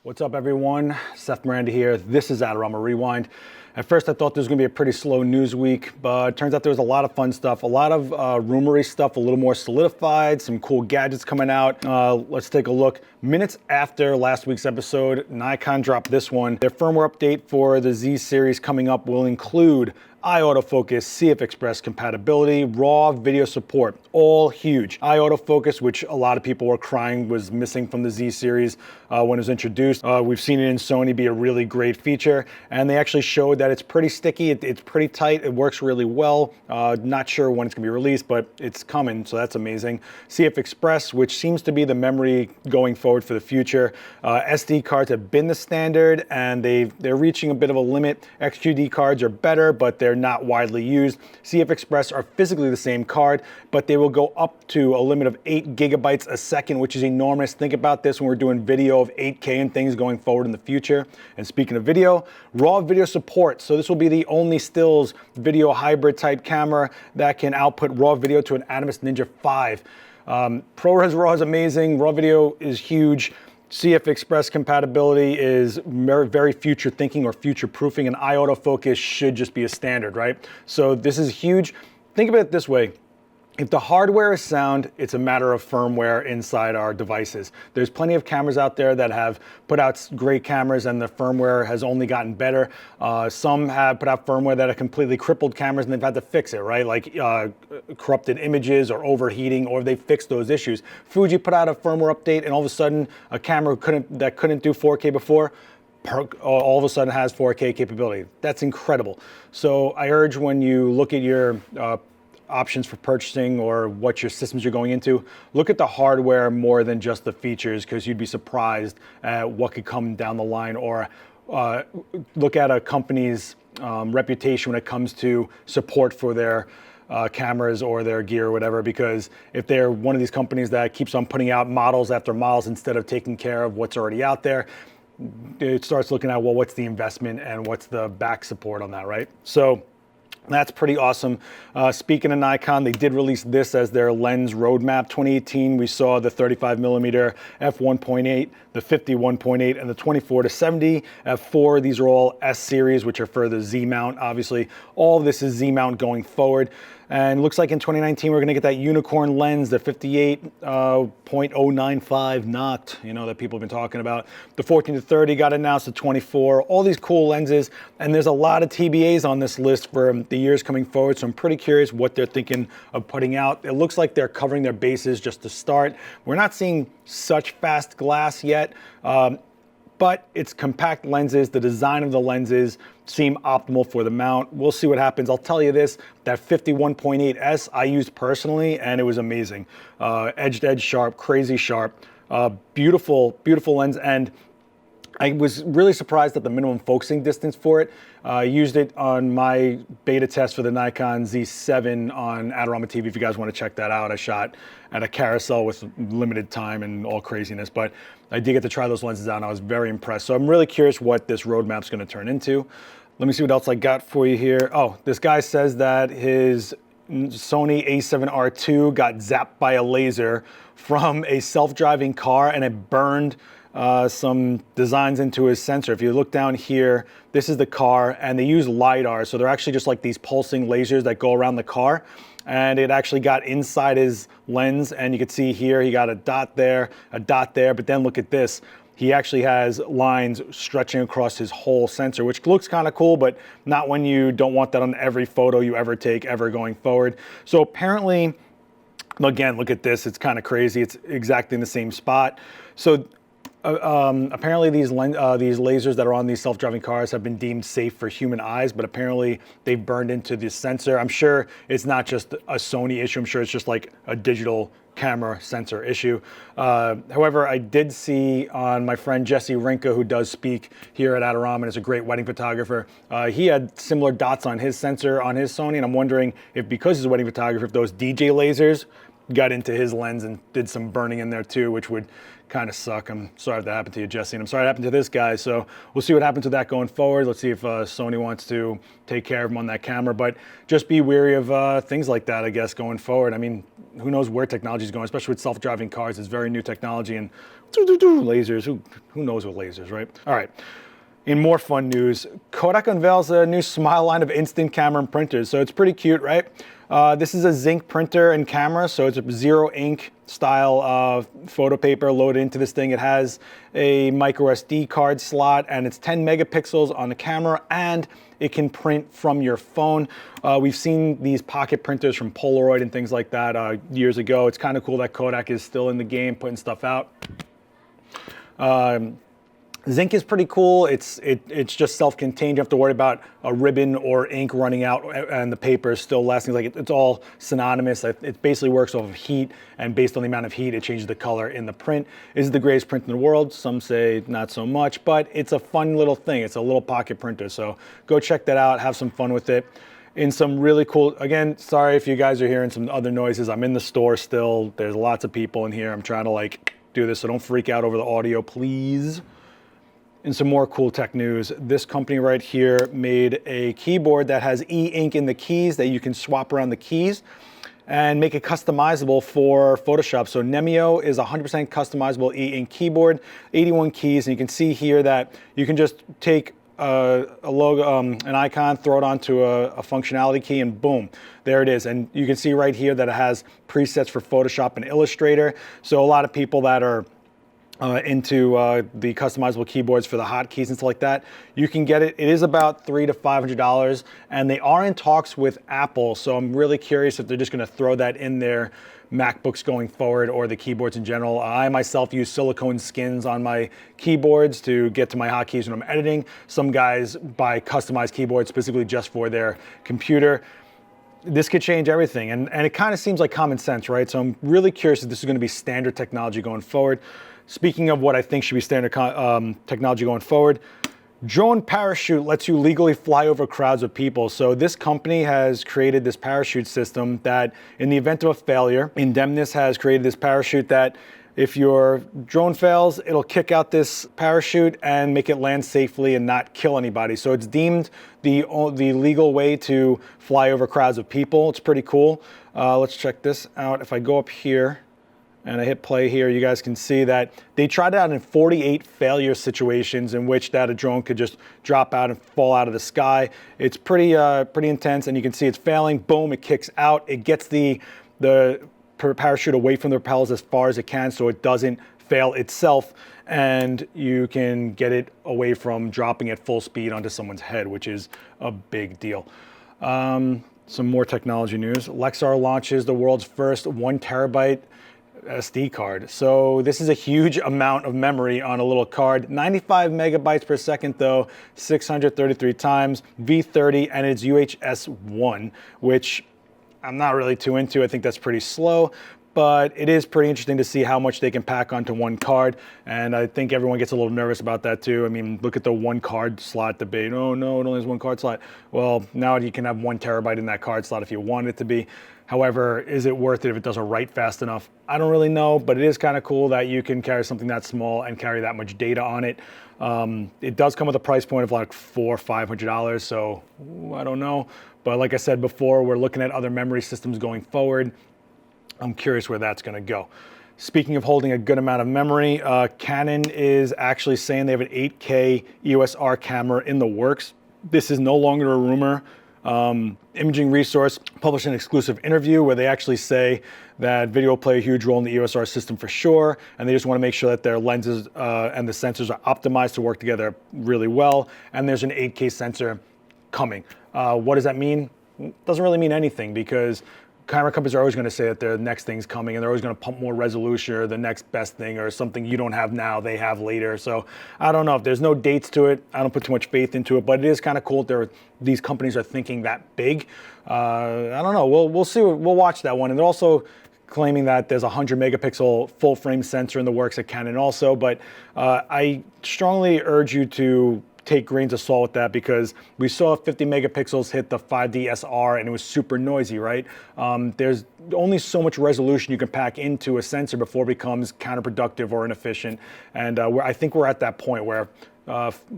What's up, everyone? Seth Miranda here. This is Adorama Rewind. At first, I thought this was going to be a pretty slow news week, but it turns out there was a lot of fun stuff, a lot of rumory stuff, a little more solidified, some cool gadgets coming out. Let's take a look. Minutes after last week's episode, Nikon dropped this one. Their firmware update for the Z series coming up will include eye autofocus, CF Express compatibility, raw video support, all huge. Eye autofocus, which a lot of people were crying was missing from the Z series when it was introduced. We've seen it in Sony be a really great feature, and they actually showed that it's pretty sticky, it's pretty tight, it works really well. Not sure when it's gonna be released, but it's coming, so that's amazing. CF Express, which seems to be the memory going forward for the future. SD cards have been the standard, and they're reaching a bit of a limit. XQD cards are better, but they're not widely used. CF Express are physically the same card, but they will go up to a limit of 8 gigabytes a second, which is enormous. Think about this when we're doing video of 8K and things going forward in the future. And speaking of video, raw video support. So this will be the only stills video hybrid type camera that can output raw video to an Atomos Ninja 5. ProRes RAW is amazing. Raw video is huge. CF Express compatibility is very future thinking or future proofing, and eye autofocus should just be a standard, right? So this is huge. Think of it this way. If the hardware is sound, it's a matter of firmware inside our devices. There's plenty of cameras out there that have put out great cameras and the firmware has only gotten better. Some have put out firmware that are completely crippled cameras and they've had to fix it, right? Like corrupted images or overheating, or they fixed those issues. Fuji put out a firmware update and all of a sudden a camera that couldn't do 4K before, all of a sudden has 4K capability. That's incredible. So I urge, when you look at your options for purchasing or what your systems you're going into, look at the hardware more than just the features, because you'd be surprised at what could come down the line, or look at a company's reputation when it comes to support for their cameras or their gear or whatever, because if they're one of these companies that keeps on putting out models after models instead of taking care of what's already out there, it starts looking at, well, what's the investment and what's the back support on that, right? So that's pretty awesome. Speaking of Nikon, they did release this as their lens roadmap 2018. We saw the 35mm f1.8, the 51.8, and the 24-70 f4. These are all S-Series, which are for the Z mount, obviously. All of this is Z mount going forward. And looks like in 2019, we're gonna get that unicorn lens, the 58.095 Noct, you know, that people have been talking about. The 14-30 got announced, the 24, all these cool lenses. And there's a lot of TBAs on this list for the years coming forward. So I'm pretty curious what they're thinking of putting out. It looks like they're covering their bases just to start. We're not seeing such fast glass yet, but it's compact lenses. The design of the lenses seem optimal for the mount. We'll see what happens. I'll tell you this, that 51.8S I used personally, and it was amazing. Edge to edge sharp, crazy sharp, beautiful, beautiful lens. And I was really surprised at the minimum focusing distance for it. I used it on my beta test for the Nikon Z7 on Adorama TV. If you guys want to check that out, I shot at a carousel with limited time and all craziness, but I did get to try those lenses out and I was very impressed. So I'm really curious what this roadmap's going to turn into. Let me see what else I got for you here. Oh, this guy says that his Sony A7R II got zapped by a laser from a self-driving car and it burned some designs into his sensor. If you look down here, this is the car, and they use LiDAR, so they're actually just like these pulsing lasers that go around the car, and it actually got inside his lens, and you can see here he got a dot there, but then look at this. He actually has lines stretching across his whole sensor, which looks kind of cool, but not when you don't want that on every photo you ever take ever going forward. So apparently, again, look at this, it's kind of crazy. It's exactly in the same spot. So apparently these lasers that are on these self-driving cars have been deemed safe for human eyes, but apparently they've burned into the sensor. I'm sure it's not just a Sony issue. I'm sure it's just like a digital camera sensor issue. However, I did see on my friend Jesse Rinka, who does speak here at Adorama and is a great wedding photographer, he had similar dots on his sensor on his Sony, and I'm wondering if, because he's a wedding photographer, if those DJ lasers got into his lens and did some burning in there too, which would kind of suck. I'm sorry that happened to you, Jesse, and I'm sorry it happened to this guy. So we'll see what happens with that going forward. Let's see if Sony wants to take care of him on that camera, but just be wary of things like that, I guess, going forward. I mean, who knows where technology is going, especially with self-driving cars. It's very new technology, and lasers, who knows with lasers, right? All right. In more fun news, Kodak unveils a new Smile line of instant camera and printers. So it's pretty cute, right? This is a zinc printer and camera, so it's a zero ink style photo paper loaded into this thing. It has a micro SD card slot, and it's 10 megapixels on the camera, and it can print from your phone. We've seen these pocket printers from Polaroid and things like that years ago. It's kind of cool that Kodak is still in the game, putting stuff out. Zinc is pretty cool. It's just self-contained. You don't have to worry about a ribbon or ink running out and the paper is still lasting. Like it's all synonymous. It basically works off of heat, and based on the amount of heat, it changes the color in the print. Is it the greatest print in the world? Some say not so much, but it's a fun little thing. It's a little pocket printer, so go check that out. Have some fun with it. In some really cool, again, sorry if you guys are hearing some other noises. I'm in the store still. There's lots of people in here. I'm trying to like do this, so don't freak out over the audio, please. In some more cool tech news, this company right here made a keyboard that has e-ink in the keys that you can swap around the keys and make it customizable for Photoshop. So Nemeio is 100% customizable e-ink keyboard, 81 keys, and you can see here that you can just take a logo, an icon, throw it onto a functionality key, and boom, there it is. And you can see right here that it has presets for Photoshop and Illustrator. So a lot of people that are into the customizable keyboards for the hotkeys and stuff like that, you can get it. It is about $300 to $500, and they are in talks with Apple. So I'm really curious if they're just going to throw that in their MacBooks going forward, or the keyboards in general. I myself use silicone skins on my keyboards to get to my hotkeys when I'm editing. Some guys buy customized keyboards specifically just for their computer. This could change everything, and it kind of seems like common sense, right? So I'm really curious if this is going to be standard technology going forward. Speaking of what I think should be standard technology going forward, drone parachute lets you legally fly over crowds of people. So this company has created this parachute system that, in the event of a failure, Indemnis has created this parachute that if your drone fails, it'll kick out this parachute and make it land safely and not kill anybody. So it's deemed the legal way to fly over crowds of people. It's pretty cool. Let's check this out. If I go up here and I hit play here, you guys can see that they tried it out in 48 failure situations in which that a drone could just drop out and fall out of the sky. It's pretty intense, and you can see it's failing. Boom, it kicks out. It gets the parachute away from the propellers as far as it can so it doesn't fail itself, and you can get it away from dropping at full speed onto someone's head, which is a big deal. Some more technology news. Lexar launches the world's first 1 terabyte SD card. So this is a huge amount of memory on a little card. 95 megabytes per second though, 633 times, V30, and it's UHS 1, which I'm not really too into. I think that's pretty slow, but it is pretty interesting to see how much they can pack onto one card. And I think everyone gets a little nervous about that too. I mean, look at the 1 card slot debate. Oh no, it only has 1 card slot. Well, now you can have 1 terabyte in that card slot if you want it to be. However, is it worth it if it doesn't write fast enough? I don't really know, but it is kind of cool that you can carry something that small and carry that much data on it. It does come with a price point of like $400 or $500, so I don't know. But like I said before, we're looking at other memory systems going forward. I'm curious where that's gonna go. Speaking of holding a good amount of memory, Canon is actually saying they have an 8K EOS R camera in the works. This is no longer a rumor. Imaging Resource published an exclusive interview where they actually say that video will play a huge role in the EOS R system for sure, and they just want to make sure that their lenses and the sensors are optimized to work together really well, and there's an 8K sensor coming. What does that mean? It doesn't really mean anything, because camera companies are always going to say that their next thing's coming, and they're always going to pump more resolution or the next best thing or something you don't have now, they have later. So I don't know. If there's no dates to it, I don't put too much faith into it, but it is kind of cool that these companies are thinking that big. I don't know. We'll see. We'll watch that one. And they're also claiming that there's a 100 megapixel full frame sensor in the works at Canon also, but I strongly urge you to take grains of salt with that, because we saw 50 megapixels hit the 5D SR and it was super noisy, right? There's only so much resolution you can pack into a sensor before it becomes counterproductive or inefficient. And I think we're at that point where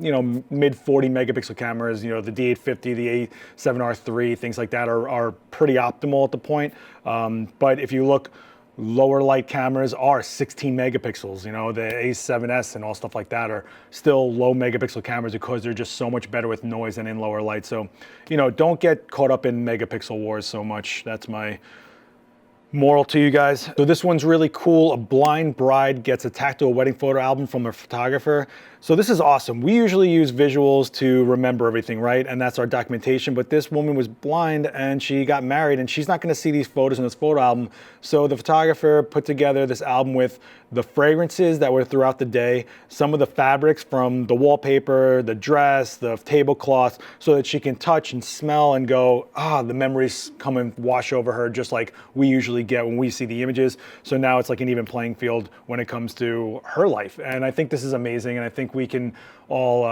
you know, mid 40 megapixel cameras, you know, the D850, the A7R3, things like that are pretty optimal at the point. But if you look, lower light cameras are 16 megapixels, you know, the A7S and all stuff like that are still low megapixel cameras because they're just so much better with noise and in lower light. So, you know, don't get caught up in megapixel wars so much. That's my moral to you guys. So this one's really cool. A blind bride gets a tactile wedding photo album from a photographer. So this is awesome. We usually use visuals to remember everything, right? And that's our documentation. But this woman was blind and she got married and she's not going to see these photos in this photo album. So the photographer put together this album with the fragrances that were throughout the day, some of the fabrics from the wallpaper, the dress, the tablecloth, so that she can touch and smell and go, ah, the memories come and wash over her, just like we usually get when we see the images. So now it's like an even playing field when it comes to her life. And I think this is amazing. And I think we can all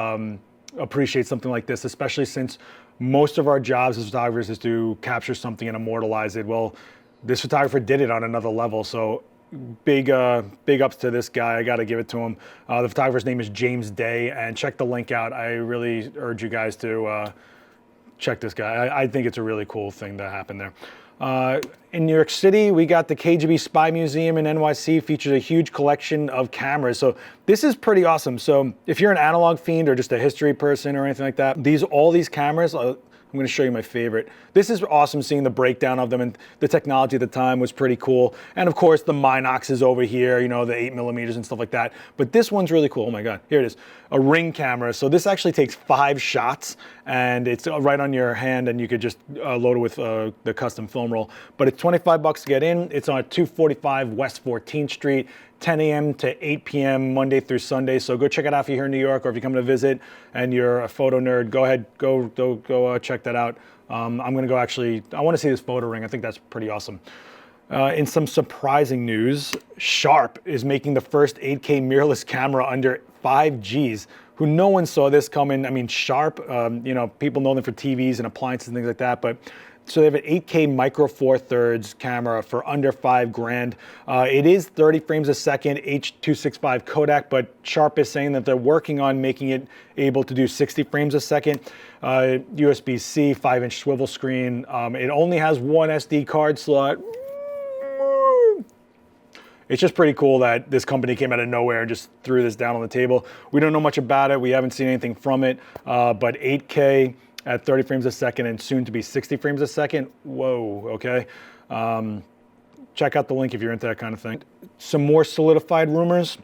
appreciate something like this, especially since most of our jobs as photographers is to capture something and immortalize it. Well, this photographer did it on another level. So big ups to this guy. I got to give it to him. The photographer's name is James Day, and check the link out. I really urge you guys to check this guy. I think it's a really cool thing that happened there. In New York City, we got the KGB Spy Museum in NYC, features a huge collection of cameras. So this is pretty awesome. So if you're an analog fiend or just a history person or anything like that, all these cameras, I'm going to show you my favorite. This is awesome, seeing the breakdown of them, and the technology at the time was pretty cool. And of course the Minox is over here, you know, the 8mm and stuff like that. But this one's really cool. Oh my God, here it is, a ring camera. So this actually takes 5 shots and it's right on your hand, and you could just load it with the custom film roll. But it's $25 to get in. It's on 245 West 14th Street. 10 a.m. to 8 p.m. Monday through Sunday. So go check it out if you're here in New York, or if you come to visit and you're a photo nerd, go ahead, go check that out. I'm gonna go I wanna see this photo ring. I think that's pretty awesome. In some surprising news, Sharp is making the first 8K mirrorless camera under 5 Gs. Who no one saw this coming. I mean, Sharp, you know, people know them for TVs and appliances and things like that, but so they have an 8K micro 4/3 camera for under $5,000. It is 30 frames a second, H.265 Kodak, but Sharp is saying that they're working on making it able to do 60 frames a second. USB-C, 5-inch swivel screen. It only has one SD card slot. It's just pretty cool that this company came out of nowhere and just threw this down on the table. We don't know much about it. We haven't seen anything from it, but 8K at 30 frames a second and soon to be 60 frames a second. Whoa, okay. Check out the link if you're into that kind of thing. Some more solidified rumors.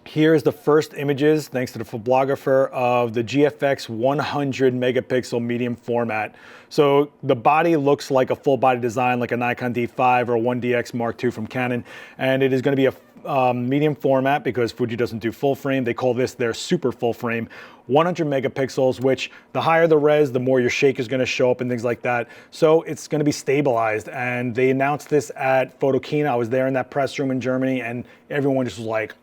Here's the first images, thanks to the photographer, of the GFX 100 megapixel medium format. So the body looks like a full body design, like a Nikon D5 or a 1DX Mark II from Canon. And it is going to be a medium format because Fuji doesn't do full frame. They call this their super full frame. 100 megapixels, which the higher the res, the more your shake is going to show up and things like that. So it's going to be stabilized. And they announced this at Photokina. I was there in that press room in Germany, and everyone just was like,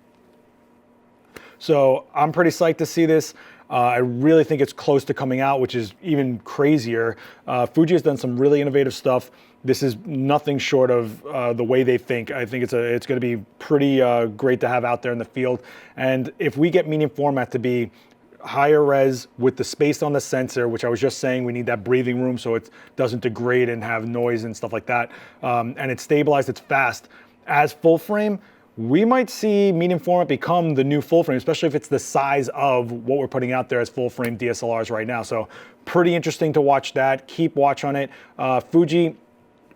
so I'm pretty psyched to see this. I really think it's close to coming out, which is even crazier. Fuji has done some really innovative stuff. This is nothing short of the way they think. I think it's going to be pretty great to have out there in the field. And if we get medium format to be higher res with the space on the sensor, which I was just saying, we need that breathing room so it doesn't degrade and have noise and stuff like that. And it's stabilized, it's fast. As full frame, we might see medium format become the new full frame, especially if it's the size of what we're putting out there as full frame DSLRs right now. So pretty interesting to watch that. Keep watch on it. Fuji,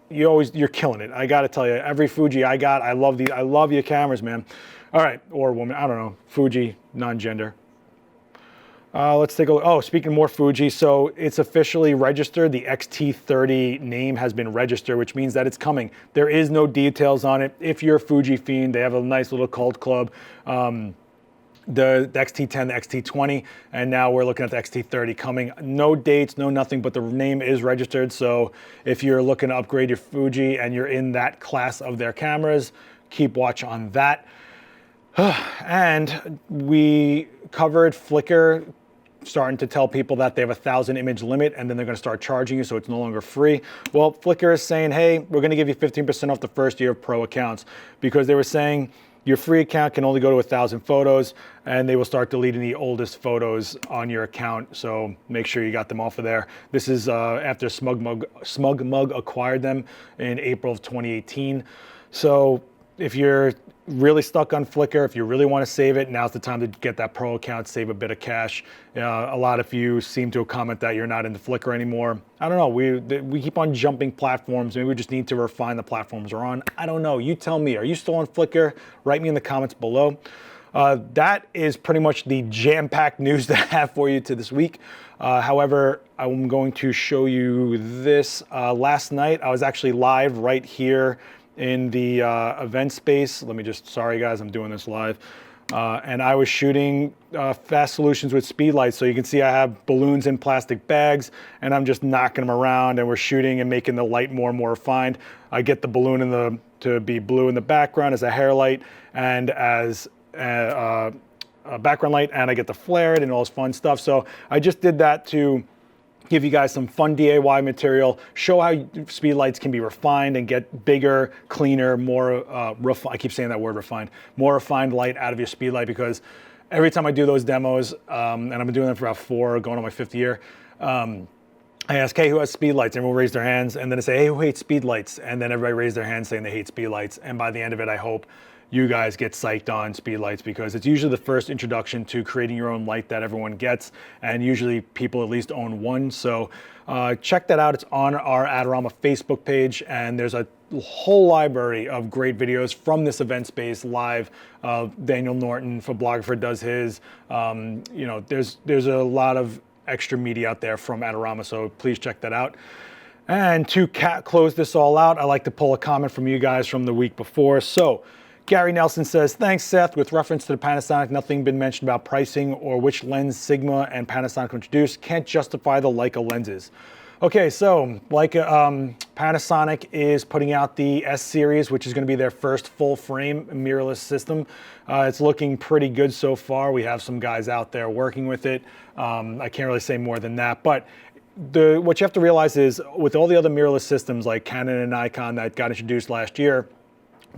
you're killing it. I got to tell you, every Fuji I got, I love your cameras, man. All right, or woman, I don't know. Fuji, non-gender. Let's take a look. Oh, speaking more Fuji, so it's officially registered. The X-T30 name has been registered, which means that it's coming. There is no details on it. If you're a Fuji fiend, they have a nice little cult club. The X-T10, the X-T20, and now we're looking at the X-T30 coming. No dates, no nothing, but the name is registered. So if you're looking to upgrade your Fuji and you're in that class of their cameras, keep watch on that. And we covered Flickr starting to tell people that they have a 1,000 image limit and then they're going to start charging you, so it's no longer free. Well, Flickr is saying, hey, we're going to give you 15% off the first year of pro accounts, because they were saying your free account can only go to 1,000 photos, and they will start deleting the oldest photos on your account. So make sure you got them off of there. This is after Smug Mug acquired them in April of 2018. So if you're really stuck on Flickr, if you really want to save it, now's the time to get that pro account, save a bit of cash. A lot of you seem to comment that you're not into Flickr anymore. I don't know, we keep on jumping platforms. Maybe we just need to refine the platforms we're on. I don't know, you tell me. Are you still on Flickr? Write me in the comments below. That is pretty much the jam-packed news that I have for you to this week. However, I'm going to show you this. Last night, I was actually live right here in the event space. Let me just, sorry guys, I'm doing this live. And I was shooting fast solutions with speed lights. So you can see I have balloons in plastic bags and I'm just knocking them around, and we're shooting and making the light more and more refined. I get the balloon to be blue in the background as a hair light and as a background light, and I get to flare it and all this fun stuff. So I just did that to give you guys some fun DIY material, show how speed lights can be refined and get bigger, cleaner, more I keep saying that word, refined, more refined light out of your speed light, because every time I do those demos, and I've been doing them for about 4, going on my 5th year, I ask, hey, who has speed lights? Everyone raise their hands, and then I say, hey, who hates speed lights? And then everybody raise their hands saying they hate speed lights. And by the end of it, I hope you guys get psyched on speed lights, because it's usually the first introduction to creating your own light that everyone gets, and usually people at least own one. So check that out. It's on our Adorama Facebook page, and there's a whole library of great videos from this event space live. Daniel Norton, photographer, does his. You know, there's a lot of extra media out there from Adorama, so please check that out. And to close this all out, I like to pull a comment from you guys from the week before. So Gary Nelson says, thanks, Seth. With reference to the Panasonic, nothing been mentioned about pricing or which lens Sigma and Panasonic introduced. Can't justify the Leica lenses. Okay, so Leica, Panasonic is putting out the S-Series, which is going to be their first full-frame mirrorless system. It's looking pretty good so far. We have some guys out there working with it. I can't really say more than that, but what you have to realize is with all the other mirrorless systems like Canon and Nikon that got introduced last year,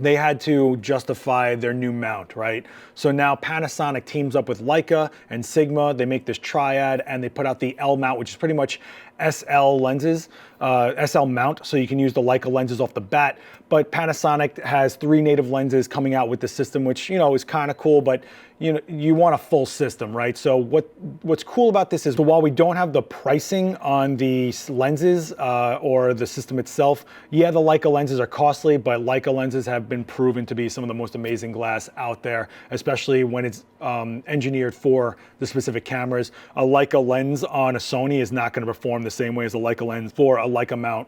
they had to justify their new mount, right? So now Panasonic teams up with Leica and Sigma. They make this triad, and they put out the L mount, which is pretty much SL lenses, SL mount, so you can use the Leica lenses off the bat. But Panasonic has 3 native lenses coming out with the system, which, you know, is kind of cool, but you know, you want a full system, right? So what's cool about this is, while we don't have the pricing on the lenses or the system itself, yeah, the Leica lenses are costly, but Leica lenses have been proven to be some of the most amazing glass out there, especially when it's engineered for the specific cameras. A Leica lens on a Sony is not going to perform the same way as a Leica lens for a Leica mount,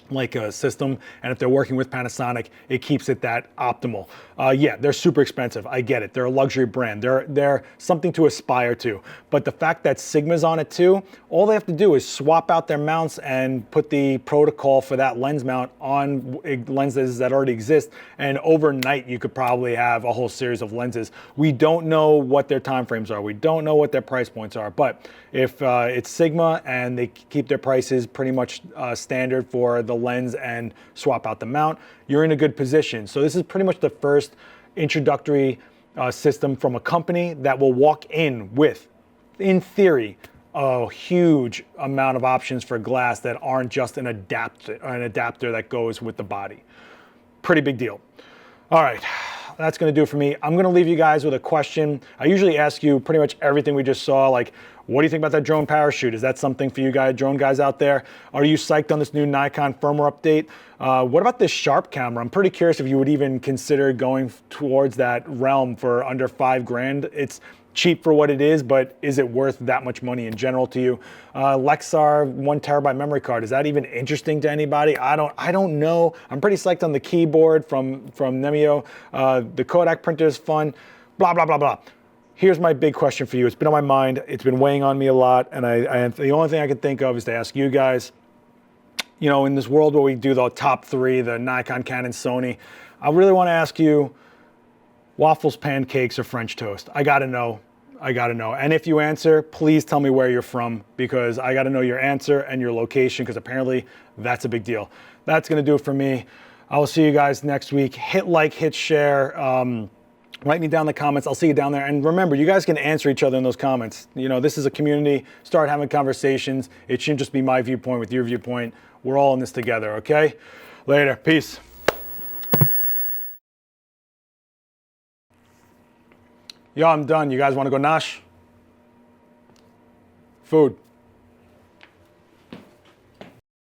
Leica system, and if they're working with Panasonic, it keeps it that optimal. Yeah, they're super expensive. I get it. They're a luxury brand. They're something to aspire to. But the fact that Sigma's on it too, all they have to do is swap out their mounts and put the protocol for that lens mount on lenses that already exist, and overnight you could probably have a whole series of lenses. We don't know what their time frames are. We don't know what their price points are. But if it's Sigma and they keep their prices pretty much standard for the lens and swap out the mount, you're in a good position. So this is pretty much the first introductory system from a company that will walk in with, in theory, a huge amount of options for glass that aren't just an adapter that goes with the body. Pretty big deal. All right, that's gonna do it for me. I'm gonna leave you guys with a question. I usually ask you pretty much everything we just saw, like, what do you think about that drone parachute? Is that something for you guys, drone guys out there? Are you psyched on this new Nikon firmware update? What about this Sharp camera? I'm pretty curious if you would even consider going towards that realm for under $5 grand. It's cheap for what it is, but is it worth that much money in general to you? Lexar 1 terabyte memory card, is that even interesting to anybody? I don't know. I'm pretty psyched on the keyboard from Nemeio. The Kodak printer is fun, blah, blah, blah, blah. Here's my big question for you. It's been on my mind. It's been weighing on me a lot. And the only thing I can think of is to ask you guys, you know, in this world where we do the top 3, the Nikon, Canon, Sony, I really want to ask you, waffles, pancakes, or French toast? I got to know. I gotta know. And if you answer, please tell me where you're from, because I gotta know your answer and your location, because apparently that's a big deal. That's gonna do it for me. I will see you guys next week. Hit like, hit share. Write me down in the comments. I'll see you down there. And remember, you guys can answer each other in those comments. You know, this is a community. Start having conversations. It shouldn't just be my viewpoint with your viewpoint. We're all in this together, okay? Later. Peace. Yo, I'm done. You guys want to go nosh? Food.